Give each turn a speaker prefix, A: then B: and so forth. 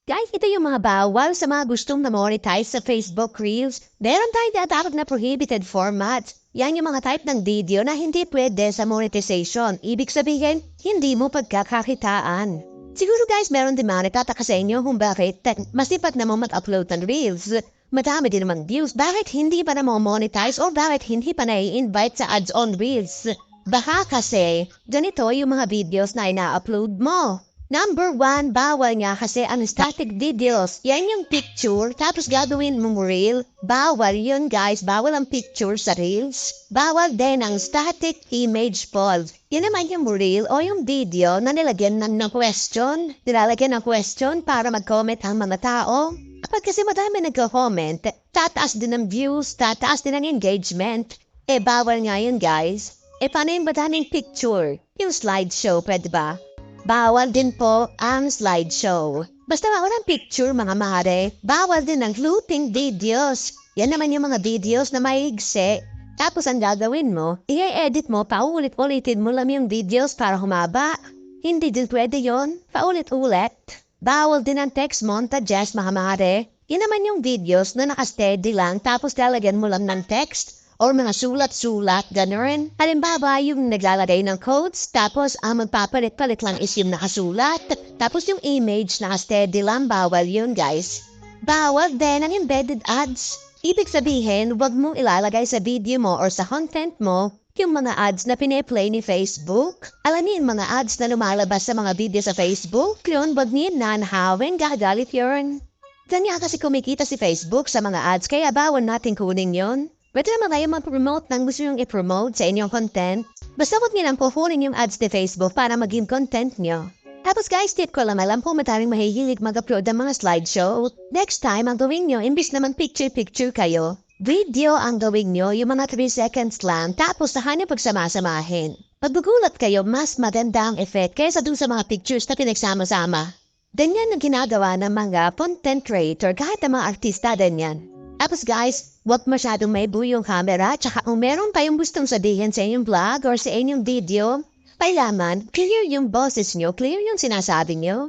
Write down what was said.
A: Guys, ito yung mga bawal sa mga gustong na-monetize sa Facebook Reels. Meron tayong tinatawag na prohibited format. Yan yung mga type ng video na hindi pwede sa monetization. Ibig sabihin, hindi mo pagkakakitaan. Siguro guys, meron din mga nagtataka sa inyo kung bakit masipat na mo mag-upload ng Reels. Madami din naman views. Bakit hindi pa na mo monetize o bakit hindi pa na-i-invite sa ads on Reels? Baka kasi, ganito yung mga videos na ina-upload mo. Number 1, bawal nga kasi ang static videos. Yan yung picture, tapos gagawin mong reel. Bawal yun guys, bawal ang picture sa reels. Bawal din ang static image poll. Yan naman yung reel o yung video na nilagyan ng question. Nilalagyan ng question para mag-comment ang mga tao. Kapag kasi madami nagko-comment, tataas din ang views, tataas din ang engagement. Bawal nga yun guys. Paano yung madaming picture? Yung slideshow, pwede ba? Bawal din po ang slideshow. Basta walang picture mga mare, bawal din ang looping videos. Yan naman yung mga videos na maigse. Tapos ang gagawin mo, i-edit mo, paulit-ulitin mo lang yung videos para humaba. Hindi din pwede yon, paulit-ulit. Bawal din ang text montages mga mare. Yan naman yung videos na nakasteady lang tapos lalagyan mo lang ng text. Or mga sulat-sulat, gano'n. Halimbawa, yung naglalagay ng codes, tapos ang magpapalit-palit lang is yung nakasulat. Tapos yung image naka-steady lang, bawal yun guys. Bawal din ang embedded ads. Ibig sabihin, wag mong ilalagay sa video mo or sa content mo yung mga ads na pine-play ni Facebook. Alamin mga ads na lumalabas sa mga video sa Facebook, yun, wag niyan nanahawin, gagalit yun. Ganyan kasi kumikita si Facebook sa mga ads, kaya bawal natin kunin yun. Pwede naman kayo mag-promote ng gusto nyo i-promote sa inyong content. Basta huwag nyo lang kukunin yung ads ni Facebook para maging content nyo. Tapos guys, tip ko lang alam po madaling mahihilig mag-upload ng mga slideshow. Next time, ang gawin nyo, imbis naman picture-picture kayo, video ang gawin nyo, yung mga 3 seconds lang, tapos saan nyo pagsama-samahin. Pagbugulat kayo, mas maganda ang effect kaysa dun sa mga pictures na pinagsama-sama. Ganyan ang ginagawa ng mga content creator kahit ang mga artista din yan. Tapos guys, huwag masyadong may yung camera, tsaka kung meron tayong gustong sabihin sa inyong vlog or sa inyong video, kailangan clear yung boses nyo, clear yung sinasabi nyo.